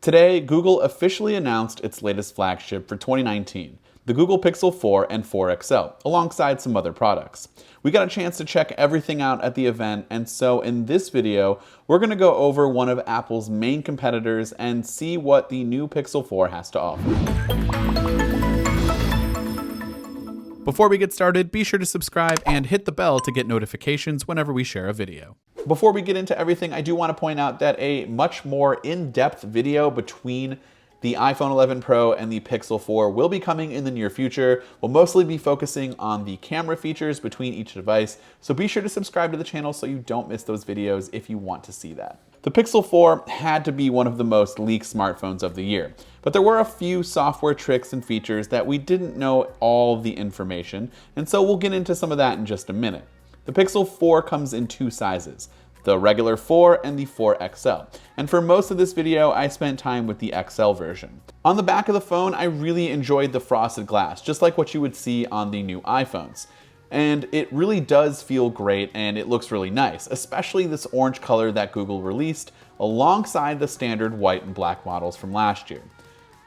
Today, Google officially announced its latest flagship for 2019, the Google Pixel 4 and 4 XL, alongside some other products. We got a chance to check everything out at the event, and so in this video, we're going to go over one of Apple's main competitors and see what the new Pixel 4 has to offer. Before we get started, be sure to subscribe and hit the bell to get notifications whenever we share a video. Before we get into everything, I do want to point out that a much more in-depth video between the iPhone 11 Pro and the Pixel 4 will be coming in the near future. We'll mostly be focusing on the camera features between each device, so be sure to subscribe to the channel so you don't miss those videos if you want to see that. The Pixel 4 had to be one of the most leaked smartphones of the year, but there were a few software tricks and features that we didn't know all the information, and so we'll get into some of that in just a minute. The Pixel 4 comes in two sizes, the regular 4 and the 4 XL. And for most of this video, I spent time with the XL version. On the back of the phone, I really enjoyed the frosted glass, just like what you would see on the new iPhones. And it really does feel great and it looks really nice, especially this orange color that Google released alongside the standard white and black models from last year.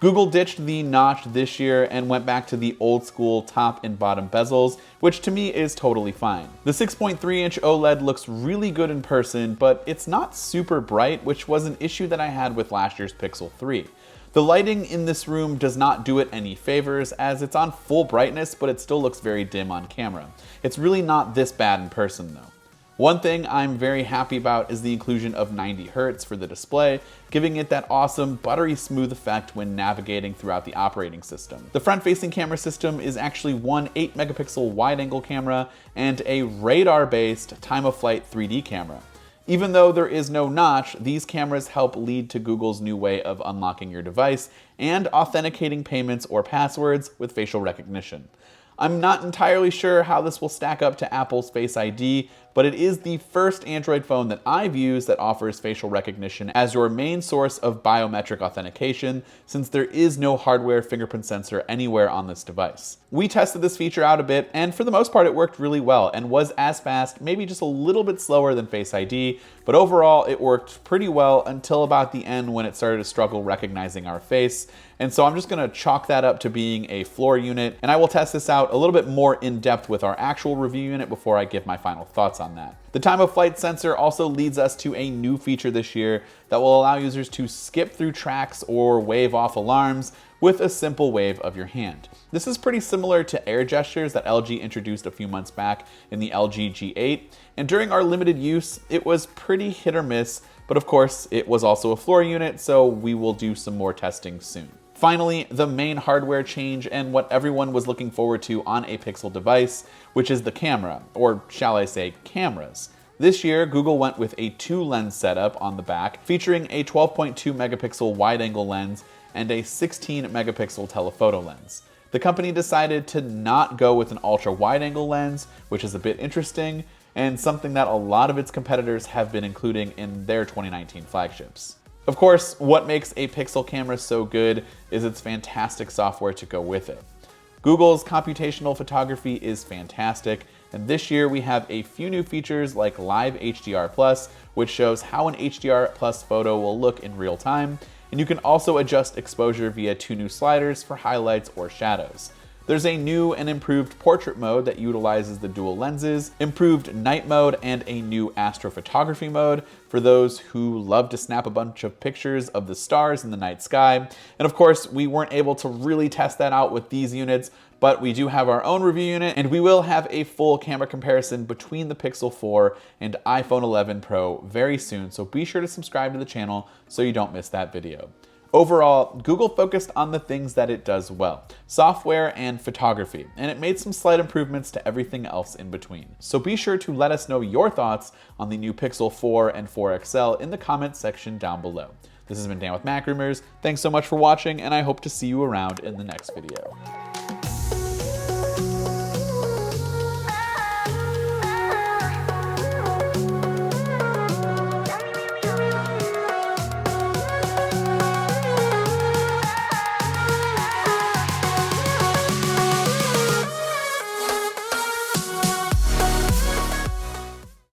Google ditched the notch this year and went back to the old school top and bottom bezels, which to me is totally fine. The 6.3-inch OLED looks really good in person, but it's not super bright, which was an issue that I had with last year's Pixel 3. The lighting in this room does not do it any favors, as it's on full brightness, but it still looks very dim on camera. It's really not this bad in person though. One thing I'm very happy about is the inclusion of 90 Hz for the display, giving it that awesome buttery smooth effect when navigating throughout the operating system. The front-facing camera system is actually one 8-megapixel wide-angle camera and a radar-based time-of-flight 3D camera. Even though there is no notch, these cameras help lead to Google's new way of unlocking your device and authenticating payments or passwords with facial recognition. I'm not entirely sure how this will stack up to Apple's Face ID, but it is the first Android phone that I've used that offers facial recognition as your main source of biometric authentication, since there is no hardware fingerprint sensor anywhere on this device. We tested this feature out a bit, and for the most part it worked really well and was as fast, maybe just a little bit slower than Face ID, but overall it worked pretty well until about the end when it started to struggle recognizing our face. And so I'm just going to chalk that up to being a floor unit, and I will test this out a little bit more in depth with our actual review unit before I give my final thoughts on that. The time of flight sensor also leads us to a new feature this year that will allow users to skip through tracks or wave off alarms with a simple wave of your hand. This is pretty similar to air gestures that LG introduced a few months back in the LG G8, and during our limited use, it was pretty hit or miss, but of course, it was also a floor unit, so we will do some more testing soon. Finally, the main hardware change and what everyone was looking forward to on a Pixel device, which is the camera, or shall I say cameras. This year, Google went with a 2-lens setup on the back, featuring a 12.2 megapixel wide-angle lens and a 16 megapixel telephoto lens. The company decided to not go with an ultra-wide-angle lens, which is a bit interesting, and something that a lot of its competitors have been including in their 2019 flagships. Of course, what makes a Pixel camera so good is its fantastic software to go with it. Google's computational photography is fantastic, and this year we have a few new features like Live HDR+, which shows how an HDR+ photo will look in real time, and you can also adjust exposure via 2 new sliders for highlights or shadows. There's a new and improved portrait mode that utilizes the dual lenses, improved night mode, and a new astrophotography mode for those who love to snap a bunch of pictures of the stars in the night sky. And of course, we weren't able to really test that out with these units, but we do have our own review unit, and we will have a full camera comparison between the Pixel 4 and iPhone 11 Pro very soon, so be sure to subscribe to the channel so you don't miss that video. Overall, Google focused on the things that it does well, software and photography, and it made some slight improvements to everything else in between. So be sure to let us know your thoughts on the new Pixel 4 and 4 XL in the comments section down below. This has been Dan with Mac Rumors. Thanks so much for watching, and I hope to see you around in the next video.